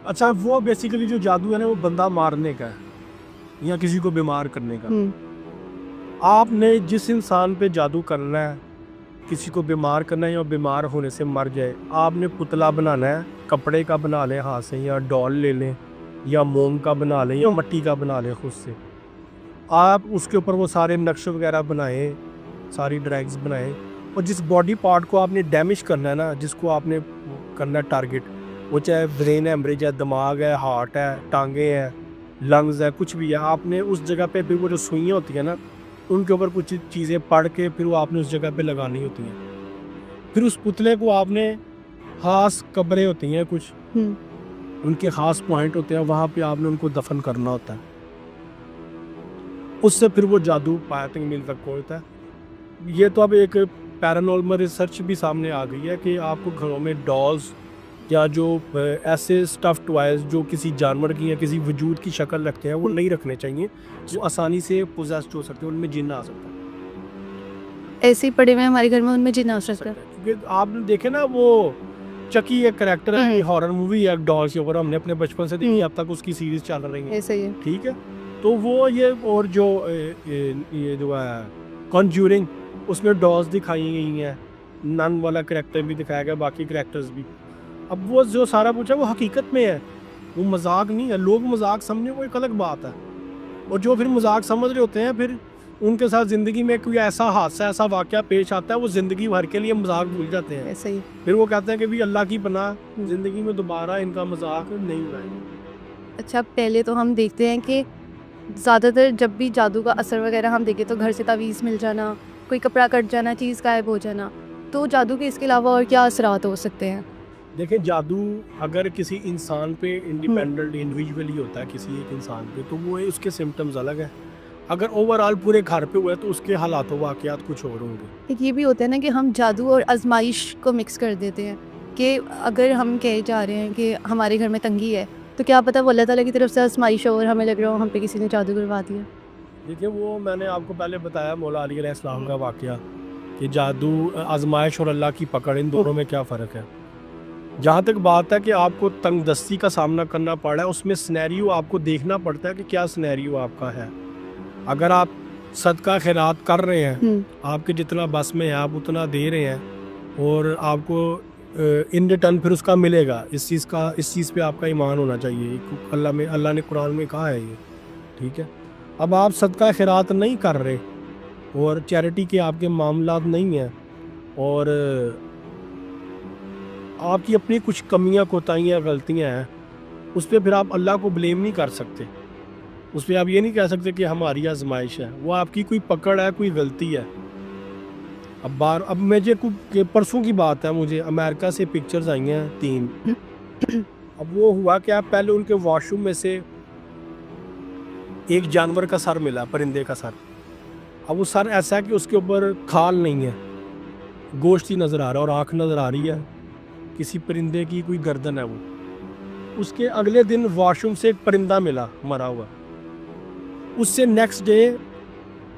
अच्छा, वो बेसिकली जो जादू है ना वो बंदा मारने का है या किसी को बीमार करने का। आपने जिस इंसान पे जादू करना है, किसी को बीमार करना है या बीमार होने से मर जाए, आपने पुतला बनाना है, कपड़े का बना लें हाथ से या डॉल ले लें या मोम का बना लें या मिट्टी का बना लें खुद से। आप उसके ऊपर वो सारे नक्श वगैरह बनाएं, सारी ड्रैग्स बनाएं, और जिस बॉडी पार्ट को आपने डैमेज करना है ना, जिसको आपने करना है टारगेट, वो चाहे ब्रेन हेमरेज है, दिमाग है, हार्ट है, टांगे हैं, लंग्स है, कुछ भी है, आपने उस जगह पे फिर वो जो सुइयाँ होती है ना, उनके ऊपर कुछ चीज़ें पढ़ के फिर वो आपने उस जगह पे लगानी होती हैं। फिर उस पुतले को आपने, खास कब्रें होती हैं कुछ, उनके खास पॉइंट होते हैं, वहाँ पे आपने उनको दफन करना होता है। उससे फिर वो जादू पाया तक मिल तक पहुँचता है। ये तो अब एक पैरानॉर्मल रिसर्च भी सामने आ गई है कि आपको घरों में डॉल्स या जो ऐसे स्टफ टॉयज जो किसी जानवर की या किसी वजूद की शक्ल रखते हैं वो नहीं रखने चाहिए, जो आसानी से पोजेस्ड हो सकते हैं, उनमें जिन्न आ सकता है। ऐसे ही पड़े हुए हमारे घर में, उनमें जिन्न आ सकता है। क्योंकि आपने देखे ना वो चकी एक करेक्टर है, हॉरर मूवी है डॉल्स के ऊपर, हमने अपने बचपन से देखी, अब तक उसकी सीरीज चल रही है। ऐसा ही है। ठीक है, तो वो ये और जो ये जो है कॉन्ज्यूरिंग, उसमें डॉल्स दिखाई गई हैं, नन वाला करेक्टर भी दिखाया गया, बाकी करेक्टर्स भी। अब वो जो सारा कुछ है वो हकीकत में है, वो मजाक नहीं है। लोग मजाक समझे वो एक अलग बात है, और जो फिर मजाक समझ रहे होते हैं, फिर उनके साथ ज़िंदगी में कोई ऐसा हादसा, ऐसा वाक़या पेश आता है, वो ज़िंदगी भर के लिए मजाक भूल जाते हैं। ऐसा ही। फिर वो कहते हैं कि भी अल्लाह की पनाह, ज़िंदगी में दोबारा इनका मजाक नहीं उड़ाएंगे। अच्छा, पहले तो हम देखते हैं कि ज़्यादातर जब भी जादू का असर वगैरह हम देखें तो घर से तावीज़ मिल जाना, कोई कपड़ा कट जाना, चीज़ गायब हो जाना। तो जादू के इसके अलावा और क्या असरात हो सकते हैं? देखें, जादू अगर किसी इंसान पे इंडिपेंडेंट इंडिविजुअली होता है, किसी एक इंसान पे, तो वो उसके सिम्टम्स अलग हैं। अगर ओवरऑल पूरे घर पे हुआ है तो उसके हालात वाक़यात कुछ और होंगे। एक ये भी होता है ना कि हम जादू और आजमाइश को मिक्स कर देते हैं, कि अगर हम कहे जा रहे हैं कि हमारे घर में तंगी है, तो क्या पता वो अल्लाह ताला की तरफ से आजमाइश हो और हमें लग रहा हो हम पे किसी ने जादू करवा दिया। देखिए, वो मैंने आपको पहले बताया मौला अली अलैहिस्सलाम का वाक़या, कि जादू, आजमाइश और अल्लाह की पकड़, इन दोनों में क्या फ़र्क है। जहाँ तक बात है कि आपको तंगदस्ती का सामना करना पड़ रहा है, उसमें सिनेरियो आपको देखना पड़ता है कि क्या सिनेरियो आपका है। अगर आप सदका खैरात कर रहे हैं, आपके जितना बस में है आप उतना दे रहे हैं, और आपको इन रिटर्न फिर उसका मिलेगा, इस चीज़ पे आपका ईमान होना चाहिए। अल्लाह ने कुरान में कहा है ये, ठीक है। अब आप सदका खैरात नहीं कर रहे और चैरिटी के आपके मामलात नहीं हैं, और आपकी अपनी कुछ कमियां, कोताहियां, गलतियां हैं, उस पर फिर आप अल्लाह को ब्लेम नहीं कर सकते। उस पर आप ये नहीं कह सकते कि हमारी आजमाइश है, वो आपकी कोई पकड़ है, कोई गलती है। अब मुझे परसों की बात है, मुझे अमेरिका से पिक्चर्स आई हैं 3। अब वो हुआ कि आप पहले उनके वॉशरूम में से एक जानवर का सर मिला, परिंदे का सर। अब वो सर ऐसा है कि उसके ऊपर खाल नहीं है, गोश्त ही नज़र आ रहा है, और आँख नज़र आ रही है, किसी परिंदे की कोई गर्दन है वो। उसके अगले दिन वॉशरूम से एक परिंदा मिला मरा हुआ। उससे नेक्स्ट डे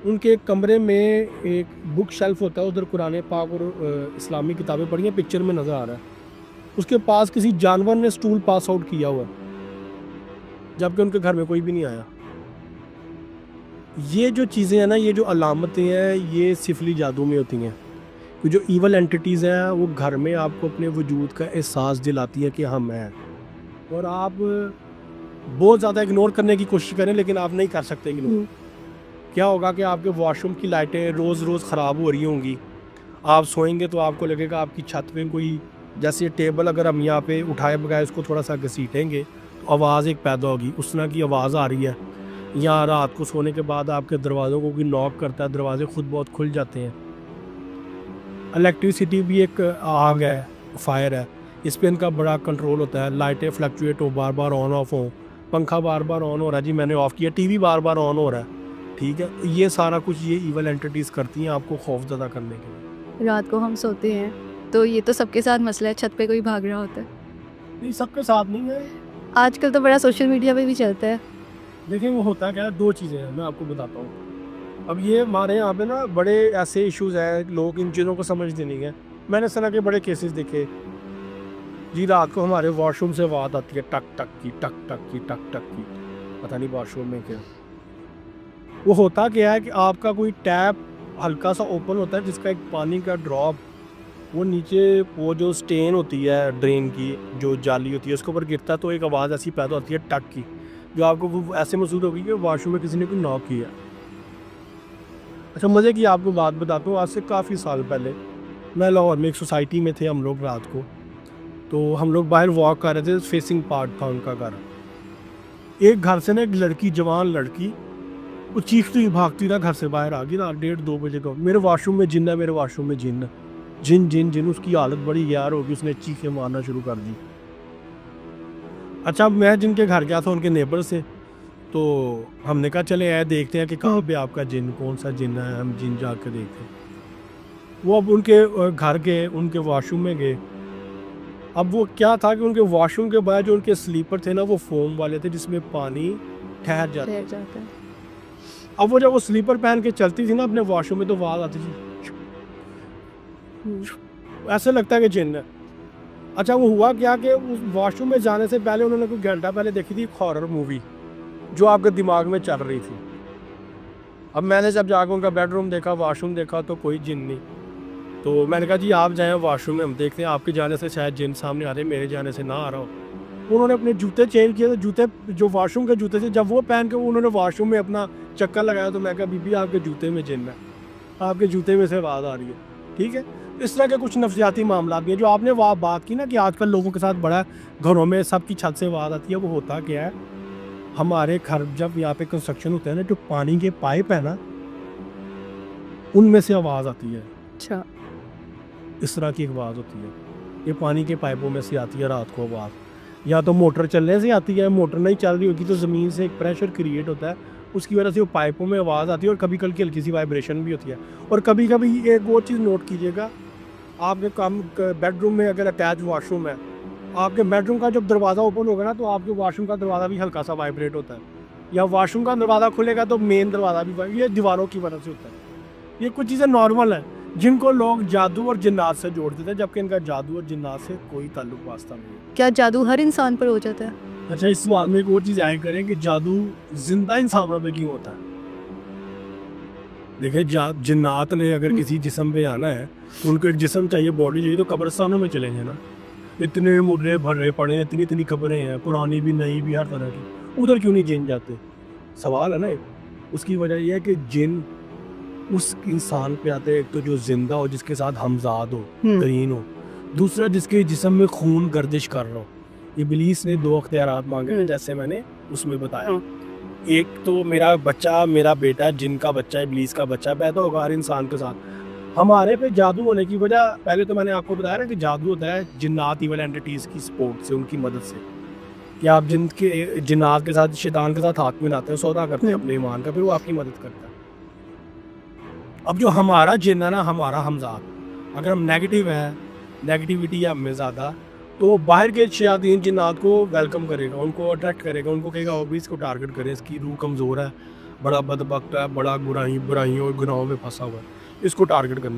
उनके कमरे में एक बुक शेल्फ होता है, उधर कुरान पाक और इस्लामी किताबें पढ़ी हैं, पिक्चर में नज़र आ रहा है, उसके पास किसी जानवर ने स्टूल पास आउट किया हुआ, जबकि उनके घर में कोई भी नहीं आया। ये जो चीज़ें हैं ना, ये जो अलामतें हैं, ये सिफली जादू में होती हैं। जो ईवल एंटिटीज़ हैं वो घर में आपको अपने वजूद का एहसास दिलाती है कि हम हैं, और आप बहुत ज़्यादा इग्नोर करने की कोशिश करें लेकिन आप नहीं कर सकते इग्नोर। क्या होगा कि आपके वॉशरूम की लाइटें रोज़ रोज़ ख़राब हो रही होंगी, आप सोएंगे तो आपको लगेगा आपकी छत पे कोई, जैसे टेबल अगर हम यहाँ पे उठाए बगैर उसको थोड़ा सा घसीटेंगे तो आवाज़ एक पैदा होगी, उस तरह की आवाज़ आ रही है। या रात को सोने के बाद आपके दरवाज़ों को कोई नॉक करता है, दरवाजे खुद बहुत खुल जाते हैं। इलेक्ट्रिसिटी भी एक आग है, फायर है, इस पर इनका बड़ा कंट्रोल होता है। लाइटें फ्लक्चुएट हो, बार बार ऑन ऑफ हो, पंखा बार बार ऑन हो रहा है, जी मैंने ऑफ़ किया, टीवी बार बार ऑन हो रहा है, ठीक है। ये सारा कुछ ये ईवल एंटिटीज़ करती हैं आपको खौफज़दा करने के लिए। रात को हम सोते हैं तो ये तो सबके साथ मसला है, छत पे कोई भाग रहा होता है। नहीं, सबके साथ नहीं है, आजकल तो बड़ा सोशल मीडिया पे भी चलता है। देखिए वो होता है क्या, 2 चीज़ें हैं, मैं आपको बताता हूँ। अब ये हमारे यहाँ पे ना बड़े ऐसे इश्यूज़ हैं, लोग इन चीज़ों को समझते नहीं हैं। मैंने इस तरह के बड़े केसेस देखे। जी रात को हमारे वॉशरूम से आवाज़ आती है टक टक की, टक टक की, टक टक की। पता नहीं वॉशरूम में क्या। वो होता क्या है कि आपका कोई टैप हल्का सा ओपन होता है, जिसका एक पानी का ड्रॉप वो नीचे, वो जो स्टेन होती है ड्रेन की, जो जाली होती है उसके ऊपर गिरता है, तो एक आवाज़ ऐसी पैदा होती है टक की, जो आपको वो ऐसे महसूस होगी कि वॉशरूम में किसी ने कोई नॉक किया। अच्छा, मज़े की आपको बात बताता हूँ। आज से काफ़ी साल पहले मैं लाहौर में एक सोसाइटी में थे हम लोग। रात को तो हम लोग बाहर वॉक कर रहे थे, फेसिंग पार्ट था उनका घर। एक घर से ना एक लड़की, जवान लड़की, वो चीखती हुई भागती ना घर से बाहर आ गई रात 1:30-2 बजे को। मेरे वॉशरूम में जिन है, मेरे वॉशरूम में जिन है, जिन जिन जिन। उसकी हालत बड़ी यार होगी, उसने चीखें मारना शुरू कर दी। अच्छा, मैं जिनके घर गया था उनके नेबर से, तो हमने कहा चले आए देखते हैं कि कहाँ पे आपका जिन, कौन सा जिन है, हम जिन जाके देखते हैं। वो अब उनके घर गए, उनके वॉशरूम में गए। अब वो क्या था कि उनके वॉशरूम के बाद जो उनके स्लीपर थे ना, वो फोम वाले थे जिसमें पानी ठहर जाता ठहर जाता है। अब वो जब वो स्लीपर पहन के चलती थी ना अपने वॉशरूम में, तो आवाज आती थी, ऐसे लगता है कि जिन है। अच्छा, वो हुआ क्या कि उस वॉशरूम में जाने से पहले उन्होंने कोई घंटा पहले देखी थी हॉरर मूवी, जो आपके दिमाग में चल रही थी। अब मैंने जब जाकर उनका बेडरूम देखा, वॉशरूम देखा, तो कोई जिन नहीं। तो मैंने कहा जी आप जाएं वॉशरूम में, हम देखते हैं, आपके जाने से शायद जिन सामने आ रहे, मेरे जाने से ना आ रहा हो। उन्होंने अपने जूते चेंज किए, तो जूते जो वॉशरूम के जूते थे, जब वो पहन के उन्होंने वॉशरूम में अपना चक्कर लगाया, तो मैं कहा बीबी आपके जूते में जिन है, आपके जूते में से आवाज़ आ रही है। ठीक है, इस तरह के कुछ नफ्सियाती मामला भी हैं। जो आपने वहाँ बात की ना कि आजकल लोगों के साथ बड़ा घरों में सबकी छत से आवाज़ आती है, वो होता क्या है, हमारे घर जब यहाँ पे कंस्ट्रक्शन होता है ना, जो पानी के पाइप है ना, उनमें से आवाज़ आती है। अच्छा, इस तरह की एक आवाज़ होती है, ये पानी के पाइपों में से आती है रात को आवाज़। या तो मोटर चलने से आती है, मोटर नहीं चल रही होगी तो ज़मीन से एक प्रेशर क्रिएट होता है, उसकी वजह से वो पाइपों में आवाज़ आती है, और कभी कभी हल्की सी वाइब्रेशन भी होती है। और कभी कभी एक और चीज़ नोट कीजिएगा, आपके काम बेडरूम में अगर अटैच वॉशरूम है, आपके बेडरूम का जब दरवाज़ा ओपन होगा ना, तो आपके वॉशरूम का दरवाज़ा भी हल्का सा वाइब्रेट होता है। या वॉशरूम का दरवाज़ा खुलेगा तो मेन दरवाज़ा भी, ये दीवारों की वजह से होता है। ये कुछ चीज़ें नॉर्मल हैं जिनको लोग जादू और जिन्नात से जोड़ते थे, जबकि इनका जादू और जिन्नात से कोई ताल्लुक वास्ता नहीं है। क्या जादू हर इंसान पर हो जाता है? अच्छा, इस बात में एक और चीज़ ऐड करें कि जादू जिंदा इंसानों पे क्यों होता है। देखिए, जिन्नात ने अगर किसी जिस्म पे आना है, तो उनको एक जिस्म चाहिए, बॉडी चाहिए, तो कब्रिस्तानों में चलेंगे ना। इतने मुर्रे भरे पड़े हैं, इतनी इतनी कब्रें हैं, पुरानी भी नई भी हर तरह की, उधर क्यों नहीं जिन जाते? सवाल है ना। उसकी वजह यह है कि जिन उस इंसान पे आते हैं, एक तो जो जिंदा हो, जिसके साथ हमजाद हो, करीन हो, दूसरा जिसके जिस्म में खून गर्दिश कर रहा हो। इब्लीस ने 2 अख्तियारात मांगे, जैसे मैंने उसमें बताया। एक तो मेरा बच्चा, मेरा बेटा, जिनका बच्चा, इब्लीस का बच्चा पैदा होगा हर इंसान के साथ। हमारे पे जादू होने की वजह, पहले तो मैंने आपको बताया ना कि जादू होता है जिन्नात, इवल एंटिटीज की सपोर्ट से, उनकी मदद से, कि आप जिन्नात के साथ, शैतान के साथ हाथ मिलाते हैं, सौदा करते हैं अपने ईमान का, फिर वो आपकी मदद करता है। अब जो हमारा जिन है ना, हमारा हमजाद, अगर हम नेगेटिव है, नेगेटिविटी है हमें ज़्यादा, तो बाहर के शयातीन जिन्नात को वेलकम करेगा, उनको अट्रैक्ट करेगा, उनको कहेगा वो भी इसको टारगेट करें, इसकी रूह कमज़ोर है, बड़ा बदबख्त है, बड़ा बुराइयों और गुनाहों में फंसा हुआ है, इसको टारगेट करना है।